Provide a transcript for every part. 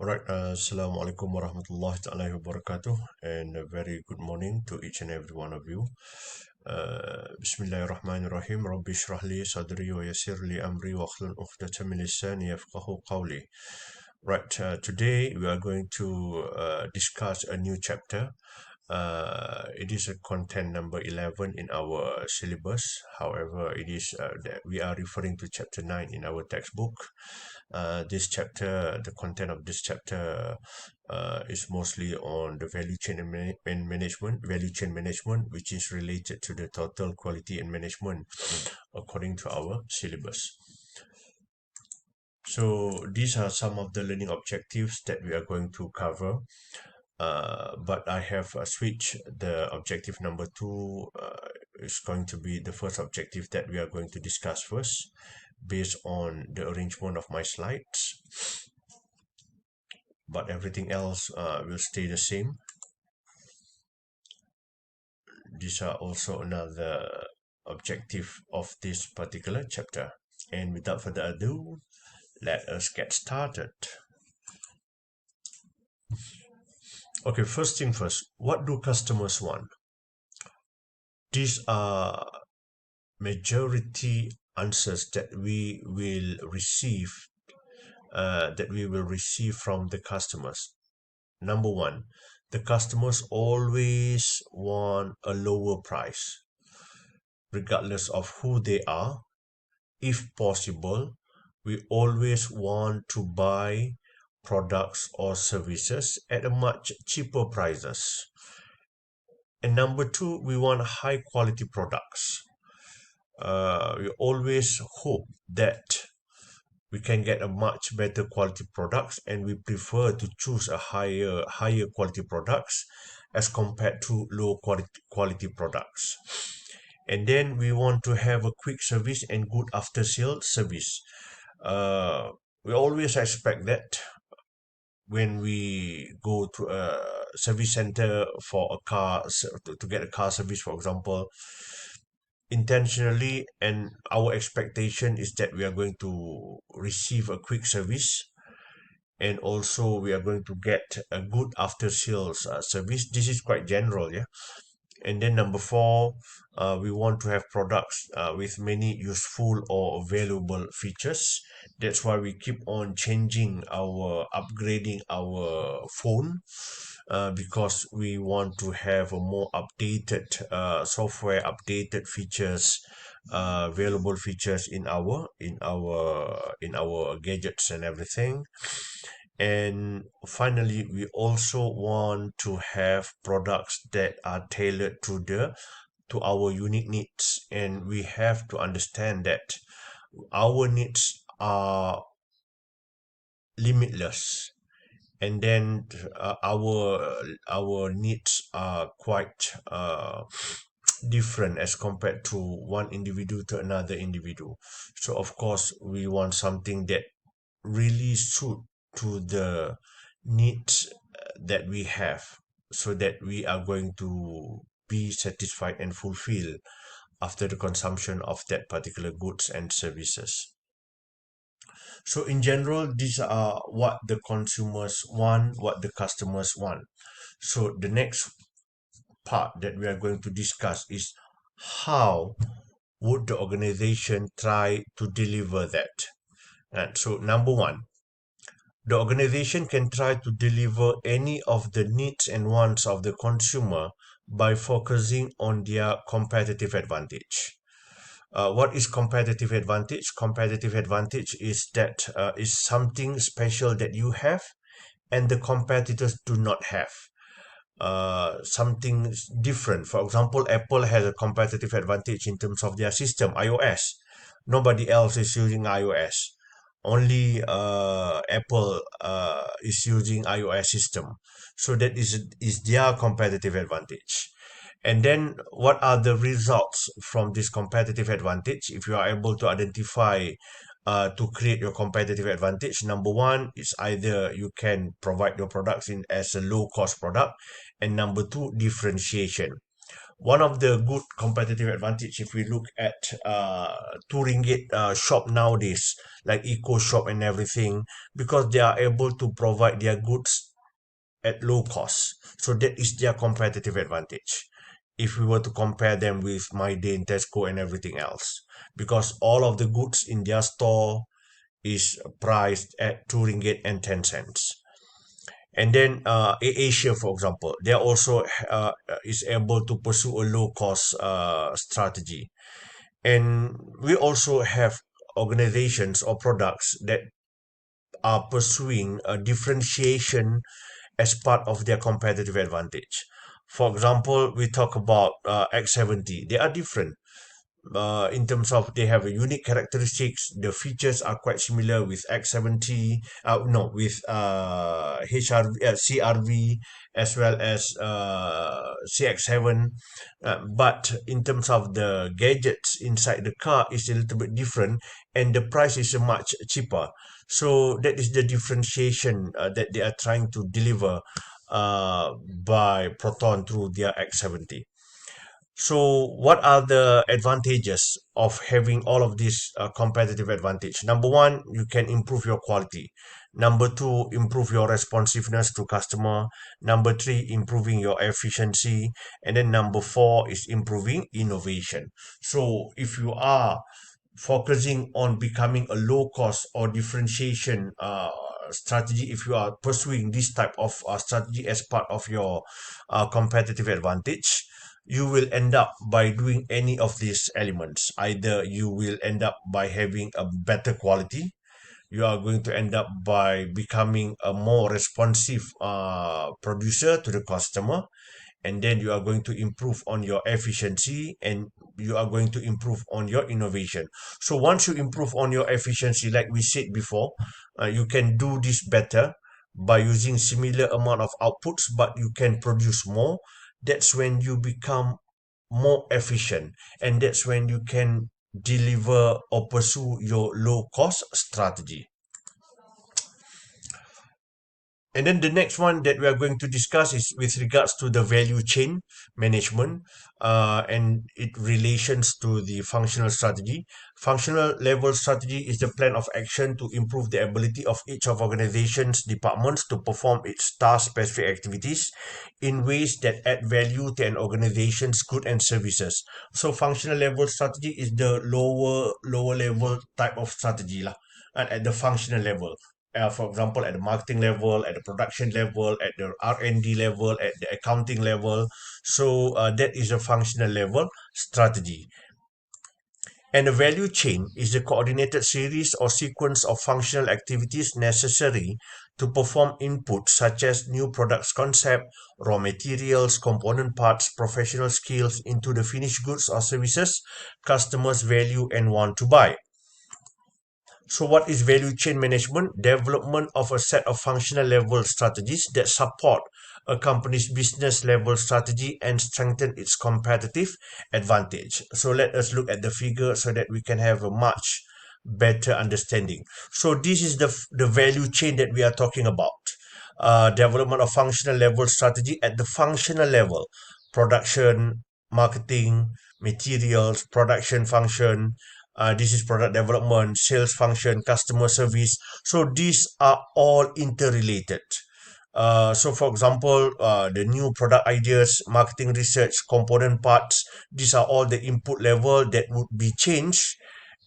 Alright, Assalamu alaikum warahmatullahi ta'ala wabarakatuh, and a very good morning to each and every one of you. Bismillahirrahmanirrahim. Rabbi shrah li sadri wa yassir li amri wa hlul uqdatan min lisani yafqahu qawli. Right, today we are going to discuss a new chapter. It is a content number 11 in our syllabus. However, it is that we are referring to chapter 9 in our textbook. This chapter, the content of this chapter is mostly on the value chain and management, which is related to the total quality and management according to our syllabus. So these are some of the learning objectives that we are going to cover. But I have switched the objective number 2 is going to be the first objective that we are going to discuss first based on the arrangement of my slides, but everything else will stay the same. These are also another objective of this particular chapter, and without further ado, let us get started. Okay, first thing first, what do customers want? These are majority answers that we will receive from the customers. Number one, the customers always want a lower price, regardless of who they are. If possible, we always want to buy products or services at a much cheaper prices. And number two, we want high quality products. We always hope that we can get a much better quality products, and we prefer to choose a higher quality products as compared to low quality products. And then we want to have a quick service and good after sales service. We always expect that when we go to a service center for a car to get a car service, for example, intentionally, and our expectation is that we are going to receive a quick service, and also we are going to get a good after sales service. This is quite general, yeah. And then number four, we want to have products with many useful or valuable features. That's why we keep on upgrading our phone, because we want to have a more updated software, updated features, available features in our gadgets and everything. And finally, we also want to have products that are tailored to our unique needs, and we have to understand that our needs are limitless, and then our needs are quite different as compared to one individual to another individual. So of course, we want something that really suit to the needs that we have, so that we are going to be satisfied and fulfilled after the consumption of that particular goods and services. So in general, these are what the consumers want, what the customers want. So the next part that we are going to discuss is how would the organization try to deliver that. And so number one, the organization can try to deliver any of the needs and wants of the consumer by focusing on their competitive advantage. What is competitive advantage? Competitive advantage is that is something special that you have and the competitors do not have. Something different. For example, Apple has a competitive advantage in terms of their system, iOS. Nobody else is using iOS. Only Apple is using iOS system. So that is their competitive advantage. And then what are the results from this competitive advantage? If you are able to identify to create your competitive advantage, number one is either you can provide your products in as a low cost product, and number two, differentiation. one of the good competitive advantage, if we look at two ringgit shop nowadays, like eco shop and everything, because they are able to provide their goods at low cost. So that is their competitive advantage. If we were to compare them with My Day and Tesco and everything else, because all of the goods in their store is priced at two ringgit and 10 cents. And then Asia, for example, they are also is able to pursue a low cost strategy. And we also have organizations or products that are pursuing a differentiation as part of their competitive advantage. For example, we talk about X70. They are different in terms of they have a unique characteristics. The features are quite similar with X70, no, with CRV as well as CX7. But in terms of the gadgets inside the car is a little bit different, and the price is much cheaper. So that is the differentiation that they are trying to deliver by Proton through their X70. So, what are the advantages of having all of these competitive advantage? Number one, you can improve your quality. Number two, improve your responsiveness to customer. Number three, improving your efficiency. And then number four is improving innovation. So, if you are focusing on becoming a low cost or differentiation strategy, if you are pursuing this type of strategy as part of your competitive advantage, you will end up by doing any of these elements. Either you will end up by having a better quality, you are going to end up by becoming a more responsive producer to the customer, and then you are going to improve on your efficiency, and you are going to improve on your innovation. So once you improve on your efficiency, like we said before, you can do this better by using similar amount of outputs, but you can produce more. That's when you become more efficient, and that's when you can deliver or pursue your low cost strategy. And then the next one that we are going to discuss is with regards to the value chain management, and it relations to the functional strategy. Functional level strategy is the plan of action to improve the ability of each of organization's departments to perform its task-specific activities in ways that add value to an organization's goods and services. So functional level strategy is the lower level type of strategy lah, and at the functional level, for example, at the marketing level, at the production level, at the R&D level, at the accounting level. So that is a functional level strategy. And a value chain is the coordinated series or sequence of functional activities necessary to perform inputs such as new products concept, raw materials, component parts, professional skills into the finished goods or services customers value and want to buy. So what is value chain management? Development of a set of functional level strategies that support a company's business level strategy and strengthen its competitive advantage. So let us look at the figure so that we can have a much better understanding. So this is the value chain that we are talking about. Development of functional level strategy at the functional level: production, marketing, materials, production function. This is product development, sales function, customer service. So these are all interrelated. So for example, the new product ideas, marketing research, component parts, these are all the input level that would be changed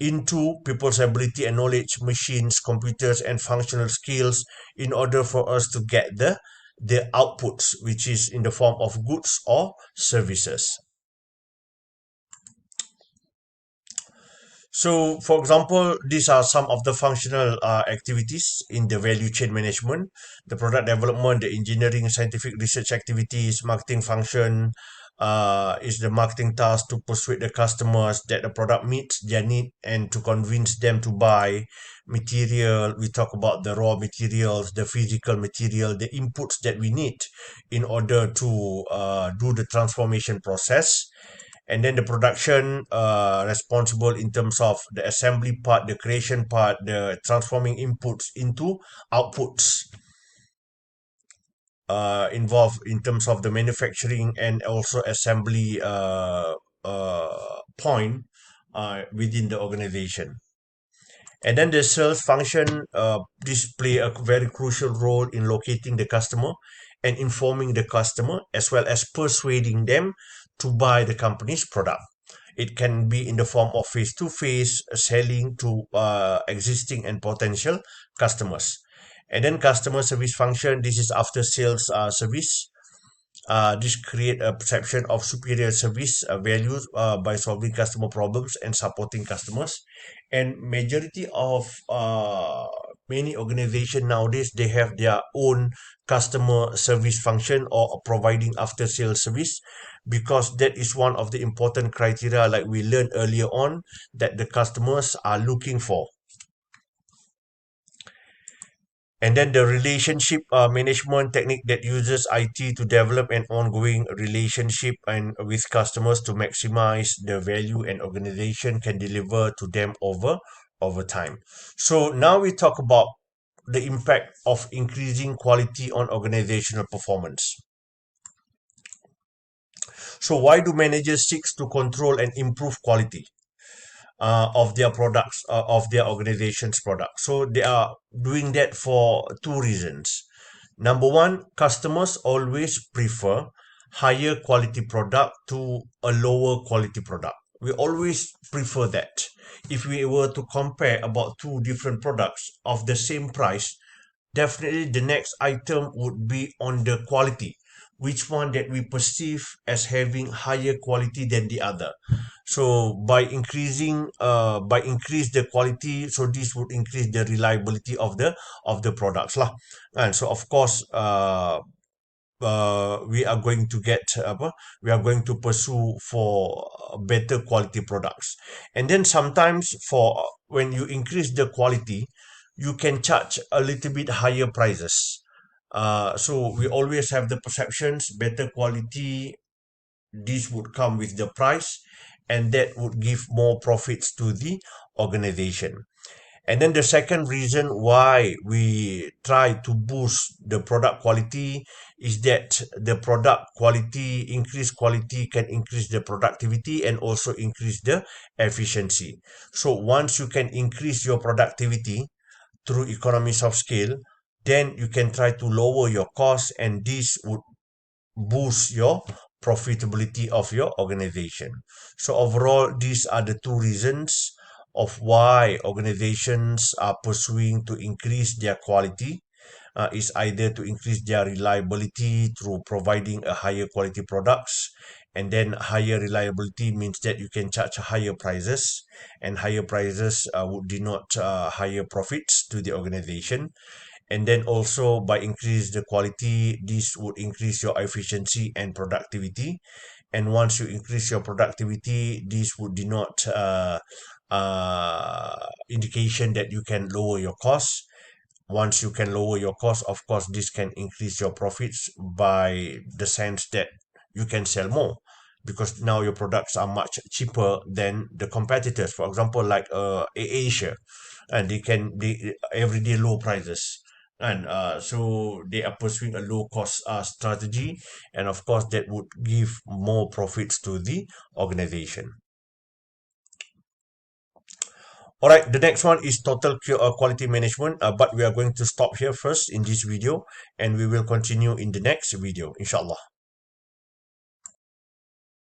into people's ability and knowledge, machines, computers, and functional skills in order for us to get the outputs, which is in the form of goods or services. So, for example, these are some of the functional activities in the value chain management: the product development, the engineering, scientific research activities, marketing function. Is the marketing task to persuade the customers that the product meets their need and to convince them to buy. Material, we talk about the raw materials, the physical material, the inputs that we need in order to do the transformation process. And then the production, responsible in terms of the assembly part, the creation part, the transforming inputs into outputs. involved in terms of the manufacturing and also assembly point within the organization. And then the sales function display a very crucial role in locating the customer and informing the customer as well as persuading them to buy the company's product. It can be in the form of face-to-face selling to existing and potential customers. And then customer service function, this is after sales service. This create a perception of superior service values by solving customer problems and supporting customers. And majority of many organization nowadays, they have their own customer service function or providing after sales service, because that is one of the important criteria, like we learned earlier on, that the customers are looking for. And then the relationship management technique that uses IT to develop an ongoing relationship and with customers to maximize the value an organization can deliver to them over time. So now we talk about the impact of increasing quality on organizational performance. So why do managers seek to control and improve quality of their products, of their organization's products? So they are doing that for two reasons. Number one, customers always prefer higher quality product to a lower quality product. We always prefer that. If we were to compare about two different products of the same price, definitely the next item would be on the quality, which one that we perceive as having higher quality than the other. So by increase the quality, so this would increase the reliability of the products lah. And so of course we are going to get we are going to pursue for better quality products. And then sometimes for when you increase the quality, you can charge a little bit higher prices. So we always have the perceptions better quality, this would come with the price, and that would give more profits to the organization. And then the second reason why we try to boost the product quality is that the product quality, increased quality can increase the productivity and also increase the efficiency. So once you can increase your productivity through economies of scale, then you can try to lower your costs, and this would boost your profitability of your organization. So overall, these are the two reasons of why organizations are pursuing to increase their quality. Is either to increase their reliability through providing a higher quality products, and then higher reliability means that you can charge higher prices, and higher prices would denote higher profits to the organization. And then also by increase the quality, this would increase your efficiency and productivity. And once you increase your productivity, this would denote indication that you can lower your costs. Once you can lower your cost, of course this can increase your profits by the sense that you can sell more, because now your products are much cheaper than the competitors, for example like Asia, and they everyday low prices. And so they are pursuing a low cost strategy, and of course that would give more profits to the organization. All right, the next one is total quality management, but we are going to stop here first in this video, and we will continue in the next video, inshallah.